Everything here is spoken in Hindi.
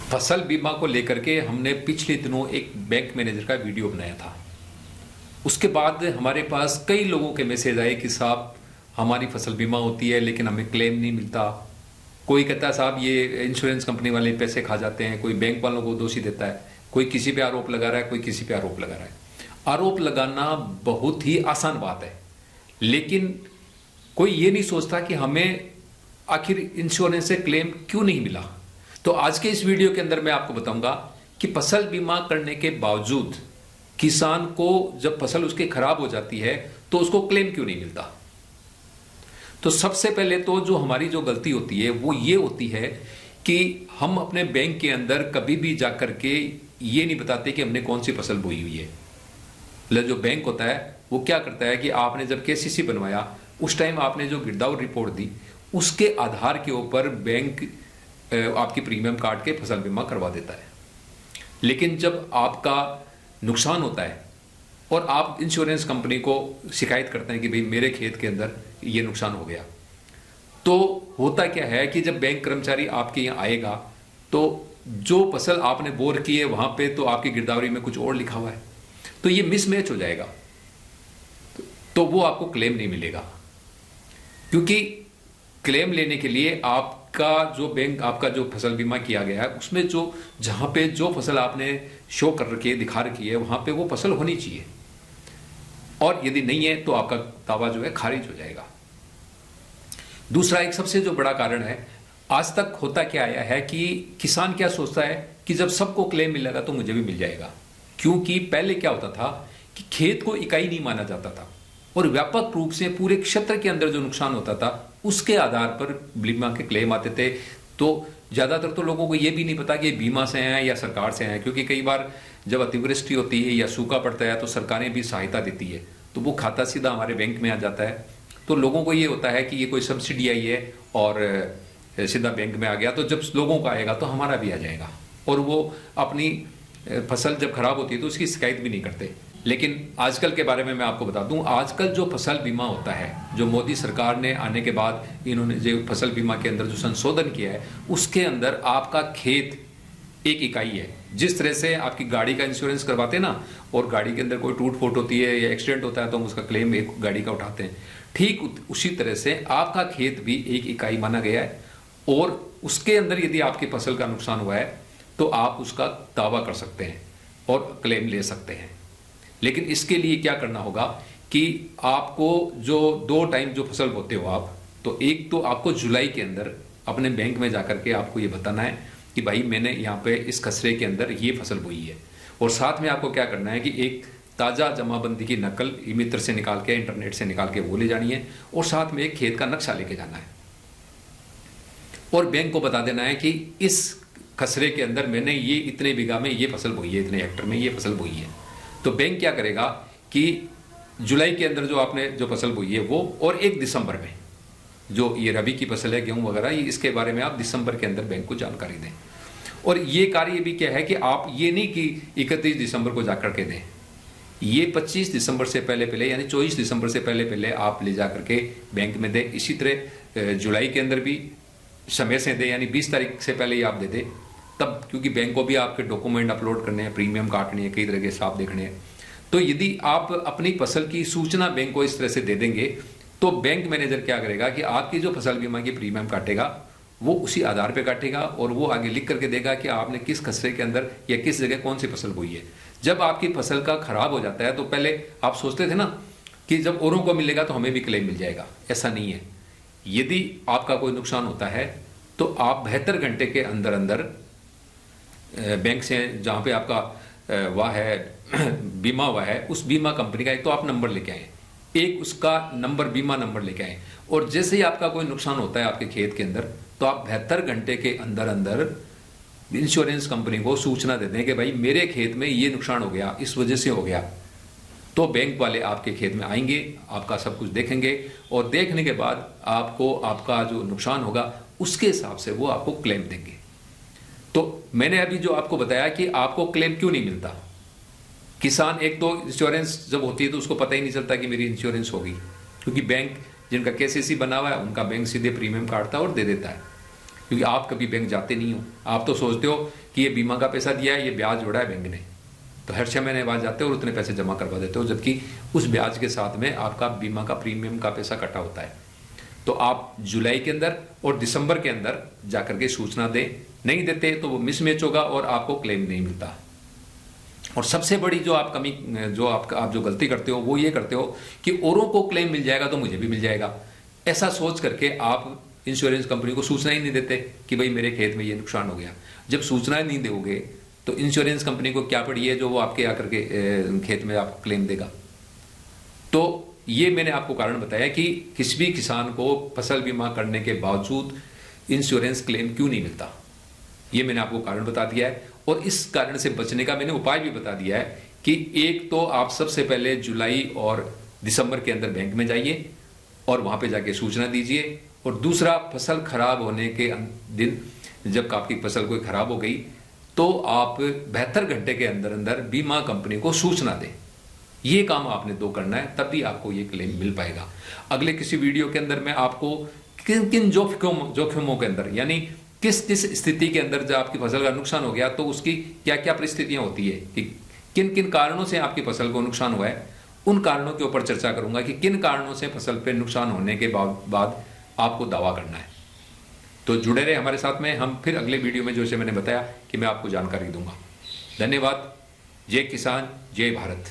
फसल बीमा को लेकर के हमने पिछले दिनों एक बैंक मैनेजर का वीडियो बनाया था। उसके बाद हमारे पास कई लोगों के मैसेज आए कि साहब हमारी फसल बीमा होती है लेकिन हमें क्लेम नहीं मिलता। कोई कहता है साहब ये इंश्योरेंस कंपनी वाले पैसे खा जाते हैं, कोई बैंक वालों को दोषी देता है, कोई किसी पे आरोप लगा रहा है, कोई किसी पे आरोप लगा रहा है। आरोप लगाना बहुत ही आसान बात है, लेकिन कोई ये नहीं सोचता कि हमें आखिर इंश्योरेंस से क्लेम क्यों नहीं मिला। तो आज के इस वीडियो के अंदर मैं आपको बताऊंगा कि फसल बीमा करने के बावजूद किसान को जब फसल उसकी खराब हो जाती है तो उसको क्लेम क्यों नहीं मिलता। तो सबसे पहले तो जो हमारी जो गलती होती है वो ये होती है कि हम अपने बैंक के अंदर कभी भी जाकर के ये नहीं बताते कि हमने कौन सी फसल बोई हुई है। जो बैंक होता है वो क्या करता है कि आपने जब केसीसी बनवाया उस टाइम आपने जो गिरदावरी रिपोर्ट दी उसके आधार के ऊपर बैंक आपकी प्रीमियम काट के फसल बीमा करवा देता है। लेकिन जब आपका नुकसान होता है और आप इंश्योरेंस कंपनी को शिकायत करते हैं कि भाई मेरे खेत के अंदर ये नुकसान हो गया, तो होता क्या है कि जब बैंक कर्मचारी आपके यहाँ आएगा तो जो फसल आपने बोर की है वहां पे तो आपकी गिरदावरी में कुछ और लिखा हुआ है, तो ये मिसमैच हो जाएगा, तो वो आपको क्लेम नहीं मिलेगा। क्योंकि क्लेम लेने के लिए आपका जो बैंक आपका जो फसल बीमा किया गया है उसमें जो जहां पे जो फसल आपने शो कर रखी है, दिखा रखी है, वहां पे वो फसल होनी चाहिए, और यदि नहीं है तो आपका दावा जो है खारिज हो जाएगा। दूसरा एक सबसे जो बड़ा कारण है, आज तक होता क्या आया है कि किसान क्या सोचता है कि जब सबको क्लेम मिलेगा तो मुझे भी मिल जाएगा। क्योंकि पहले क्या होता था कि खेत को इकाई नहीं माना जाता था और व्यापक रूप से पूरे क्षेत्र के अंदर जो नुकसान होता था उसके आधार पर बीमा के क्लेम आते थे। तो ज्यादातर तो लोगों को यह भी नहीं पता कि बीमा से हैं या सरकार से हैं, क्योंकि कई बार जब अतिवृष्टि होती है या सूखा पड़ता है तो सरकारें भी सहायता देती है, तो वो खाता सीधा हमारे बैंक में आ जाता है। तो लोगों को ये होता है कि ये कोई सब्सिडी आई है और सीधा बैंक में आ गया, तो जब लोगों का आएगा तो हमारा भी आ जाएगा, और वो अपनी फसल जब खराब होती है तो उसकी शिकायत भी नहीं करते। लेकिन आजकल के बारे में मैं आपको बता दूं, आजकल जो फसल बीमा होता है, जो मोदी सरकार ने आने के बाद इन्होंने जो फसल बीमा के अंदर जो संशोधन किया है उसके अंदर आपका खेत एक इकाई है। जिस तरह से आपकी गाड़ी का इंश्योरेंस करवाते हैं ना, और गाड़ी के अंदर कोई टूट फूट होती है या एक्सीडेंट होता है तो हम उसका क्लेम एक गाड़ी का उठाते हैं, ठीक उसी तरह से आपका खेत भी एक इकाई माना गया है, और उसके अंदर यदि आपकी फसल का नुकसान हुआ है तो आप उसका दावा कर सकते हैं और क्लेम ले सकते हैं। लेकिन इसके लिए क्या करना होगा कि आपको जो 2 टाइम जो फसल बोते हो आप, तो एक तो आपको जुलाई के अंदर अपने बैंक में जाकर के आपको ये बताना है कि भाई मैंने यहाँ पे इस खसरे के अंदर ये फसल बोई है, और साथ में आपको क्या करना है कि एक ताज़ा जमाबंदी की नकल ई मित्र से निकाल के, इंटरनेट से निकाल के वो ले जानी है, और साथ में एक खेत का नक्शा लेके जाना है, और बैंक को बता देना है कि इस खसरे के अंदर मैंने ये इतने बीघा में ये फसल बोई है, इतने हेक्टर में ये फसल बोई है। तो बैंक क्या करेगा कि जुलाई के अंदर जो आपने जो फसल बोई है वो, और 1 दिसंबर में जो ये रबी की फसल है, गेहूं वगैरह, इसके बारे में आप दिसंबर के अंदर बैंक को जानकारी दें। और ये कार्य भी क्या है कि आप ये नहीं कि 31 दिसंबर को जाकर के दें, ये 25 दिसंबर से पहले पहले यानी 24 दिसंबर से पहले पहले आप ले जाकर के बैंक में दें। इसी तरह जुलाई के अंदर भी समय से दें, यानी 20 तारीख से पहले ही आप दे दें तब, क्योंकि बैंक को भी आपके डॉक्यूमेंट अपलोड करने हैं, प्रीमियम काटनी है, कई तरह के हिसाब देखने हैं। तो यदि आप अपनी फसल की सूचना बैंक को इस तरह से दे देंगे तो बैंक मैनेजर क्या करेगा कि आपकी जो फसल बीमा की प्रीमियम काटेगा वो उसी आधार पे काटेगा, और वो आगे लिख करके देगा कि आपने किस खसरे के अंदर या किस जगह कौन सी फसल बोई है। जब आपकी फसल का खराब हो जाता है तो पहले आप सोचते थे ना कि जब औरों को मिलेगा तो हमें भी क्लेम मिल जाएगा, ऐसा नहीं है। यदि आपका कोई नुकसान होता है तो आप 72 घंटे के अंदर अंदर बैंक से, जहां पे आपका वह है बीमा हुआ है, उस बीमा कंपनी का एक तो आप नंबर लेके आए, एक उसका नंबर, बीमा नंबर लेके आए, और जैसे ही आपका कोई नुकसान होता है आपके खेत के अंदर तो आप 72 घंटे के अंदर अंदर इंश्योरेंस कंपनी को सूचना दे दें कि भाई मेरे खेत में ये नुकसान हो गया, इस वजह से हो गया। तो बैंक वाले आपके खेत में आएंगे, आपका सब कुछ देखेंगे, और देखने के बाद आपको आपका जो नुकसान होगा उसके हिसाब से वो आपको क्लेम देंगे। तो मैंने अभी जो आपको बताया कि आपको क्लेम क्यों नहीं मिलता। किसान एक तो इंश्योरेंस जब होती है तो उसको पता ही नहीं चलता कि मेरी इंश्योरेंस होगी, क्योंकि बैंक जिनका केसीसी बना हुआ है उनका बैंक सीधे प्रीमियम काटता है और दे देता है। क्योंकि आप कभी बैंक जाते नहीं हो, आप तो सोचते हो कि ये बीमा का पैसा दिया है, ये ब्याज जोड़ा है बैंक ने, तो हर 6 महीने बाद जाते हो और उतने पैसे जमा करवा देते हो, जबकि उस ब्याज के साथ में आपका बीमा का प्रीमियम का पैसा कटा होता है। तो आप जुलाई के अंदर और दिसंबर के अंदर जाकर के सूचना दें, नहीं देते तो वो मिसमैच होगा और आपको क्लेम नहीं मिलता। और सबसे बड़ी जो आप कमी, जो आप जो गलती करते हो वो ये करते हो कि औरों को क्लेम मिल जाएगा तो मुझे भी मिल जाएगा, ऐसा सोच करके आप इंश्योरेंस कंपनी को सूचना ही नहीं देते कि भाई मेरे खेत में ये नुकसान हो गया। जब सूचना नहीं दोगे तो इंश्योरेंस कंपनी को क्या पड़ी है जो वो आपके आकर के खेत में आपको क्लेम देगा। तो ये मैंने आपको कारण बताया कि किसी भी किसान को फसल बीमा करने के बावजूद इंश्योरेंस क्लेम क्यों नहीं मिलता, ये मैंने आपको कारण बता दिया है। और इस कारण से बचने का मैंने उपाय भी बता दिया है कि एक तो आप सबसे पहले जुलाई और दिसंबर के अंदर बैंक में जाइए और वहां पे जाके सूचना दीजिए, और दूसरा फसल खराब होने के दिन जब आपकी फसल कोई खराब हो गई तो आप 72 घंटे के अंदर अंदर बीमा कंपनी को सूचना दें। ये काम आपने 2 करना है, तभी आपको ये क्लेम मिल पाएगा। अगले किसी वीडियो के अंदर मैं आपको किन किन जोखिमों के अंदर, यानी किस किस स्थिति के अंदर जब आपकी फसल का नुकसान हो गया तो उसकी क्या क्या परिस्थितियां होती है, कि किन किन कारणों से आपकी फसल को नुकसान हुआ है, उन कारणों के ऊपर चर्चा करूंगा कि किन कारणों से फसल पे नुकसान होने के बाद आपको दावा करना है। तो जुड़े रहे हमारे साथ में, हम फिर अगले वीडियो में जैसे मैंने बताया कि मैं आपको जानकारी दूंगा। धन्यवाद। जय किसान, जय भारत।